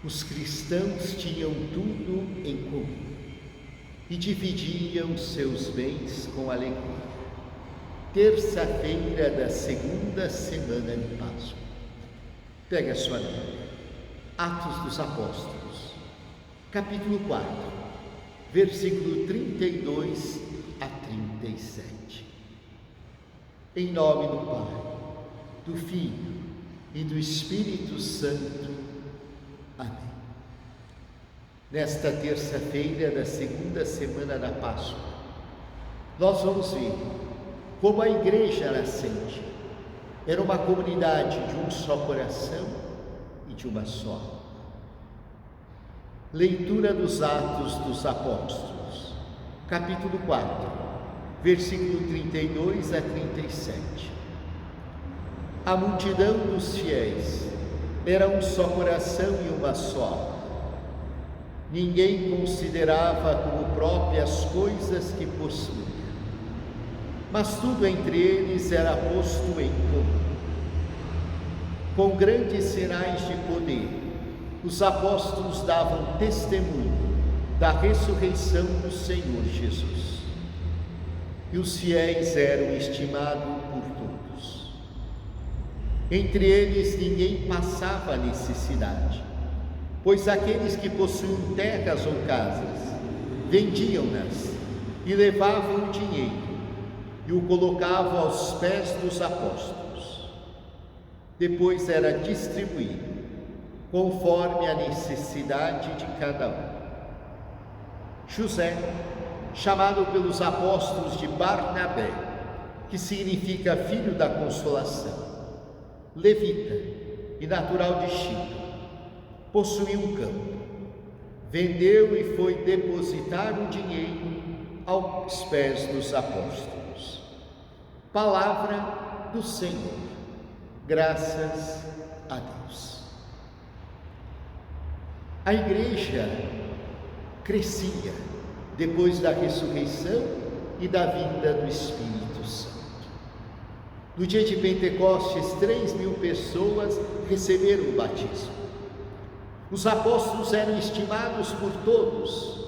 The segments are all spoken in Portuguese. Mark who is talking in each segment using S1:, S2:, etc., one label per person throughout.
S1: Os cristãos tinham tudo em comum e dividiam seus bens com alegria. Terça-feira da segunda semana de Páscoa. Pega a sua Bíblia. Atos dos Apóstolos, capítulo 4, versículo 32 a 37. Em nome do Pai, do Filho e do Espírito Santo. Amém. Nesta terça-feira da segunda semana da Páscoa, nós vamos ver como a igreja nascente era uma comunidade de um só coração e de uma só alma. Leitura dos Atos dos Apóstolos, capítulo 4, versículo 32 a 37. A multidão dos fiéis era um só coração e uma só alma. Ninguém considerava como próprias coisas que possuía, mas tudo entre eles era posto em comum. Com grandes sinais de poder, os apóstolos davam testemunho da ressurreição do Senhor Jesus. E os fiéis eram estimados por todos. Entre eles ninguém passava necessidade, pois aqueles que possuíam terras ou casas vendiam-nas e levavam o dinheiro e o colocavam aos pés dos apóstolos. Depois era distribuído conforme a necessidade de cada um. José, chamado pelos apóstolos de Barnabé, que significa filho da consolação, levita e natural de Chipre, possuía um campo, vendeu e foi depositar o dinheiro aos pés dos apóstolos. Palavra do Senhor. Graças a Deus. A igreja crescia depois da ressurreição e da vinda do Espírito Santo. No dia de Pentecostes, 3.000 pessoas receberam o batismo. Os apóstolos eram estimados por todos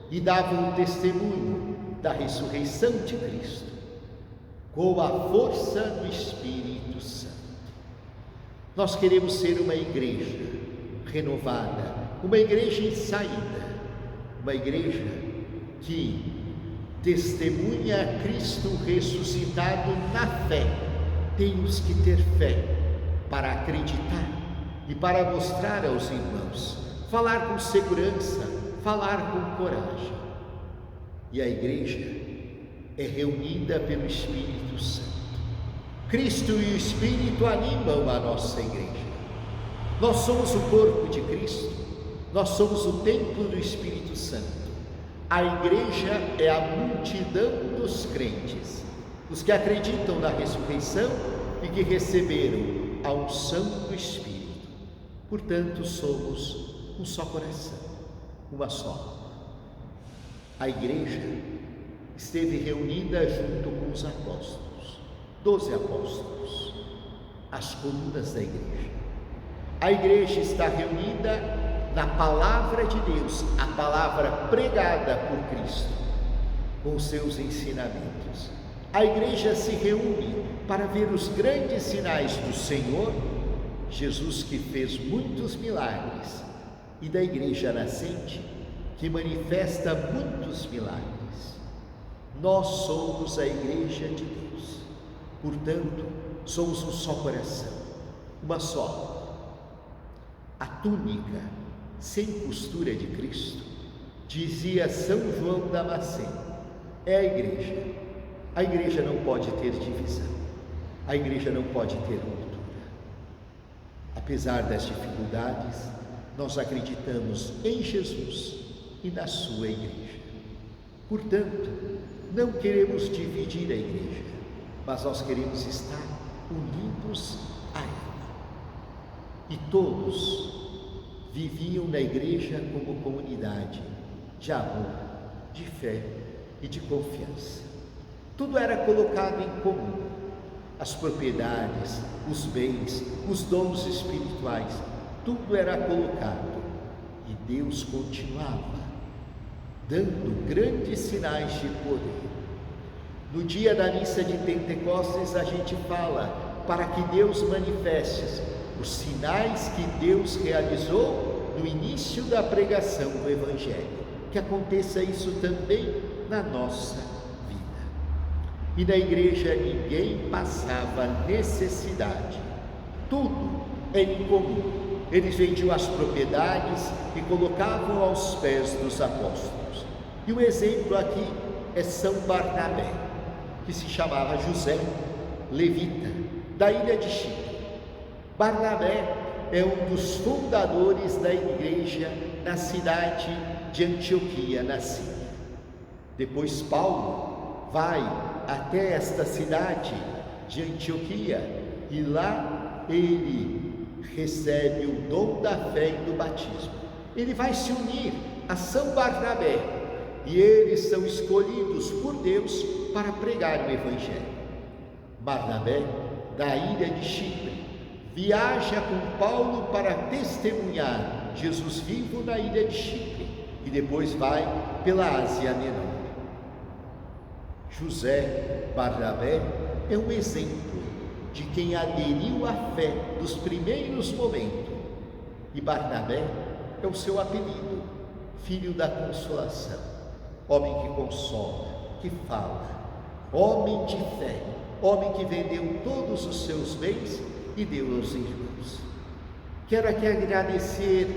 S1: e davam o testemunho da ressurreição de Cristo, com a força do Espírito Santo. Nós queremos ser uma igreja renovada, uma igreja em saída, uma igreja que testemunha Cristo ressuscitado na fé. Temos que ter fé para acreditar e para mostrar aos irmãos, falar com segurança, falar com coragem. E a igreja é reunida pelo Espírito Santo. Cristo e o Espírito animam a nossa igreja. Nós somos o corpo de Cristo, nós somos o templo do Espírito Santo. A igreja é a multidão dos crentes, os que acreditam na ressurreição e que receberam a unção do Espírito. Portanto, somos um só coração, uma só alma. A igreja esteve reunida junto com os apóstolos, 12 apóstolos, as colunas da igreja. A igreja está reunida na palavra de Deus, a palavra pregada por Cristo, com seus ensinamentos. A igreja se reúne para ver os grandes sinais do Senhor Jesus, que fez muitos milagres, e da igreja nascente, que manifesta muitos milagres. Nós somos a igreja de Deus, portanto, somos um só coração, uma só alma. A túnica sem costura de Cristo, dizia São João Damasceno, é a igreja. A igreja não pode ter divisão, a igreja não pode ter ruptura. Apesar das dificuldades, nós acreditamos em Jesus e na sua igreja. Portanto, não queremos dividir a igreja, mas nós queremos estar unidos a ela. E todos viviam na igreja como comunidade de amor, de fé e de confiança. Tudo era colocado em comum. As propriedades, os bens, os dons espirituais, tudo era colocado E Deus continuava dando grandes sinais de poder. No dia da missa de Pentecostes, a gente fala para que Deus manifeste os sinais que Deus realizou no início da pregação do Evangelho. Que aconteça isso também na nossa vida. E na igreja ninguém passava necessidade. Tudo era em comum. Eles vendiam as propriedades e colocavam aos pés dos apóstolos. E o exemplo aqui é São Barnabé, que se chamava José, levita, da ilha de Chipre. Barnabé é um dos fundadores da igreja na cidade de Antioquia, na Síria. Depois Paulo vai até esta cidade de Antioquia e lá ele recebe o dom da fé e do batismo. Ele vai se unir a São Barnabé e eles são escolhidos por Deus para pregar o Evangelho. Barnabé, da ilha de Chipre, viaja com Paulo para testemunhar Jesus vivo na ilha de Chipre e depois vai pela Ásia Menor. José Barnabé é um exemplo de quem aderiu à fé dos primeiros momentos. E Barnabé é o seu apelido, filho da consolação, homem que consola, que fala, homem de fé, homem que vendeu todos os seus bens e deu aos irmãos. Quero aqui agradecer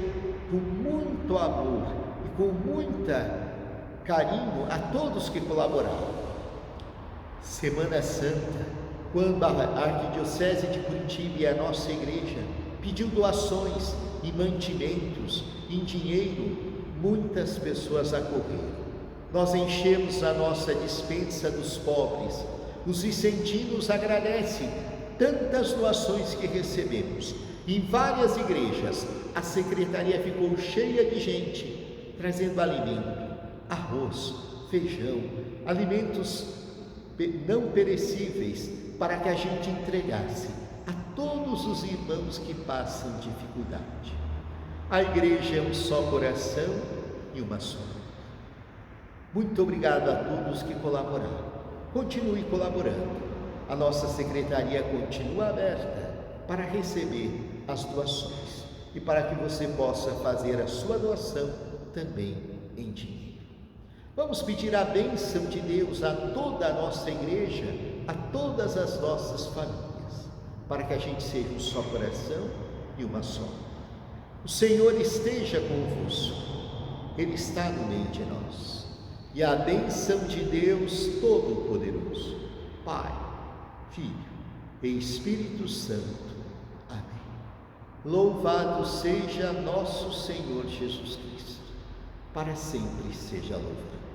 S1: com muito amor e com muita carinho a todos que colaboraram. Semana Santa, quando a Arquidiocese de Curitiba e a nossa igreja pediu doações em mantimentos, em dinheiro, muitas pessoas acorreram. Nós enchemos a nossa despensa dos pobres. Os vicentinos agradecem tantas doações que recebemos. Em várias igrejas, a secretaria ficou cheia de gente, trazendo alimento, arroz, feijão, alimentos não perecíveis, para que a gente entregasse a todos os irmãos que passam dificuldade. A igreja é um só coração e uma só. Muito obrigado a todos que colaboraram. Continue colaborando. A nossa secretaria continua aberta para receber as doações e para que você possa fazer a sua doação também em dinheiro. Vamos pedir a bênção de Deus a toda a nossa igreja, a todas as nossas famílias, para que a gente seja um só coração e uma só. O Senhor esteja convosco, Ele está no meio de nós. E a bênção de Deus Todo-Poderoso, Pai, Filho e Espírito Santo. Amém. Louvado seja nosso Senhor Jesus Cristo, para sempre seja louvado.